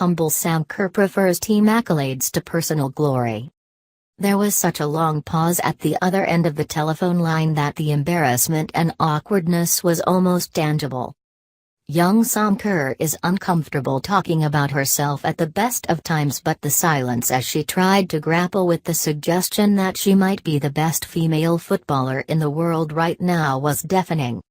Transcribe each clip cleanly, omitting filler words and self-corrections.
humble Sam Kerr prefers team accolades to personal glory. There was such a long pause at the other end of the telephone line that the embarrassment and awkwardness was almost tangible. Young Sam Kerr is uncomfortable talking about herself at the best of times, but the silence as she tried to grapple with the suggestion that she might be the best female footballer in the world right now was deafening.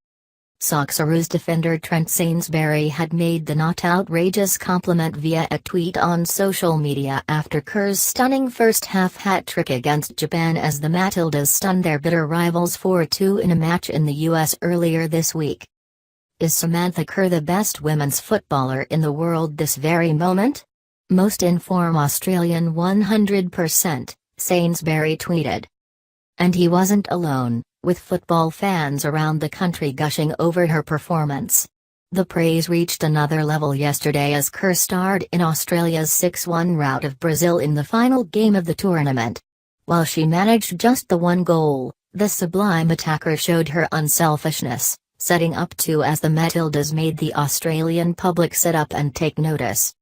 Socceroos defender Trent Sainsbury had made the not outrageous compliment via a tweet on social media after Kerr's stunning first-half hat-trick against Japan as the Matildas stunned their bitter rivals 4-2 in a match in the US earlier this week. Is Samantha Kerr the best women's footballer in the world this very moment? Most inform Australian 100%, Sainsbury tweeted. And he wasn't alone, with football fans around the country gushing over her performance. The praise reached another level yesterday as Kerr starred in Australia's 6-1 rout of Brazil in the final game of the tournament. While she managed just the one goal, the sublime attacker showed her unselfishness, setting up 2 as the Matildas made the Australian public sit up and take notice.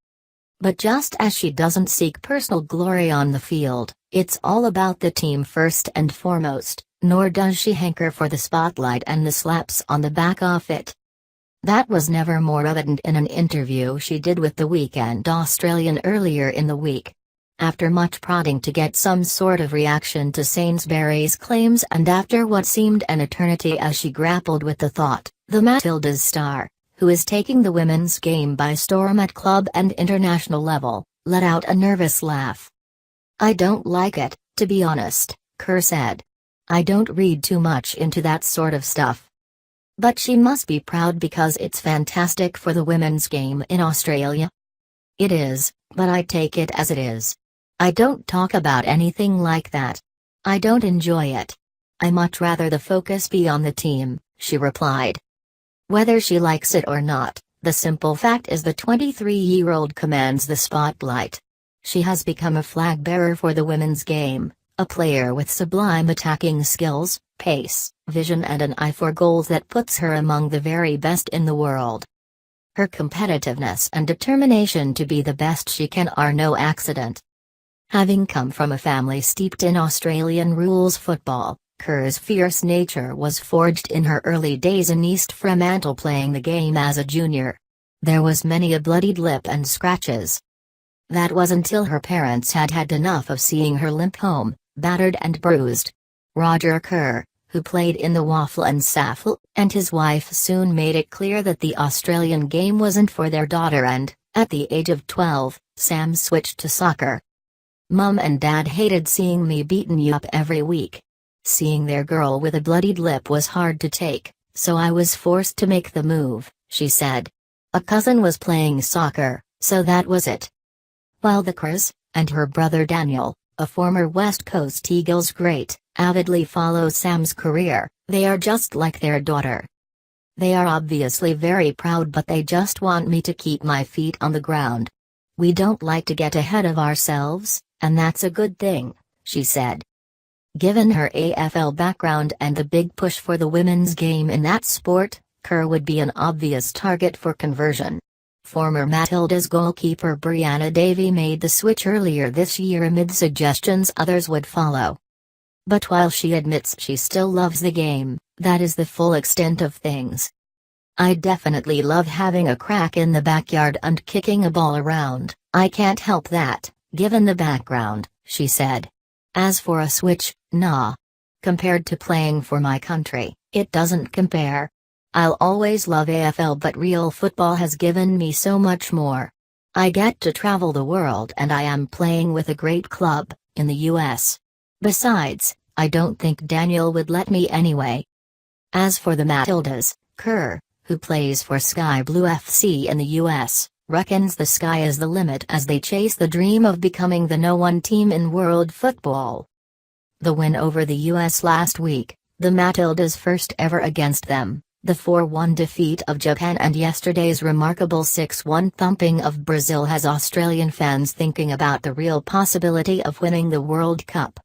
But just as she doesn't seek personal glory on the field, it's all about the team first and foremost, nor does she hanker for the spotlight and the slaps on the back of it. That was never more evident in an interview she did with the Weekend Australian earlier in the week. After much prodding to get some sort of reaction to Sainsbury's claims and after what seemed an eternity as she grappled with the thought, the Matildas star, who is taking the women's game by storm at club and international level, let out a nervous laugh. "I don't like it, to be honest," Kerr said. "I don't read too much into that sort of stuff. But she must be proud because it's fantastic for the women's game in Australia." "It is, but I take it as it is. I don't talk about anything like that. I don't enjoy it. I much rather the focus be on the team," she replied. Whether she likes it or not, the simple fact is the 23-year-old commands the spotlight. She has become a flag bearer for the women's game, a player with sublime attacking skills, pace, vision and an eye for goals that puts her among the very best in the world. Her competitiveness and determination to be the best she can are no accident. Having come from a family steeped in Australian rules football, Kerr's fierce nature was forged in her early days in East Fremantle playing the game as a junior. There was many a bloodied lip and scratches. That was until her parents had had enough of seeing her limp home, battered and bruised. Roger Kerr, who played in the Waffle and Saffle, and his wife soon made it clear that the Australian game wasn't for their daughter and, at the age of 12, Sam switched to soccer. "Mum and Dad hated seeing me beaten up every week. Seeing their girl with a bloodied lip was hard to take, so I was forced to make the move," she said. "A cousin was playing soccer, so that was it." While the Kerrs, and her brother Daniel, a former West Coast Eagles great, avidly follow Sam's career, they are just like their daughter. "They are obviously very proud, but they just want me to keep my feet on the ground. We don't like to get ahead of ourselves, and that's a good thing," she said. Given her AFL background and the big push for the women's game in that sport, Kerr would be an obvious target for conversion. Former Matildas goalkeeper Brianna Davey made the switch earlier this year amid suggestions others would follow. But while she admits she still loves the game, that is the full extent of things. "I definitely love having a crack in the backyard and kicking a ball around, I can't help that, given the background," she said. "As for a switch, nah. Compared to playing for my country, it doesn't compare. I'll always love AFL, but real football has given me so much more. I get to travel the world and I am playing with a great club, in the US. Besides, I don't think Daniel would let me anyway." As for the Matildas, Kerr, who plays for Sky Blue FC in the US, reckons the sky is the limit as they chase the dream of becoming the #1 team in world football. The win over the US last week, the Matildas' first ever against them, the 4-1 defeat of Japan and yesterday's remarkable 6-1 thumping of Brazil has Australian fans thinking about the real possibility of winning the World Cup.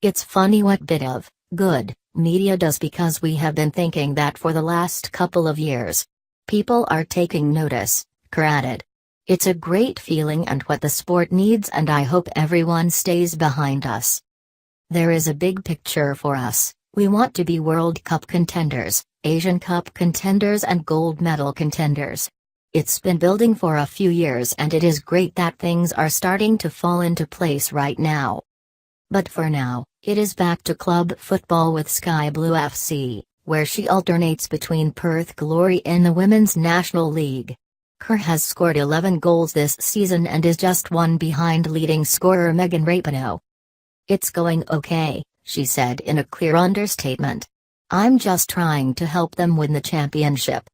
"It's funny what bit of good media does, because we have been thinking that for the last couple of years. People are taking notice," Kerr added. It's a great feeling and what the sport needs, and I hope everyone stays behind us. There is a big picture for us. We want to be World Cup contenders, Asian Cup contenders and gold medal contenders. It's been building for a few years and it is great that things are starting to fall into place right now. But for now, it is back to club football with Sky Blue FC, where she alternates between Perth Glory in the Women's National League. Kerr has scored 11 goals this season and is just one behind leading scorer Megan Rapinoe. "It's going okay," she said in a clear understatement. "I'm just trying to help them win the championship.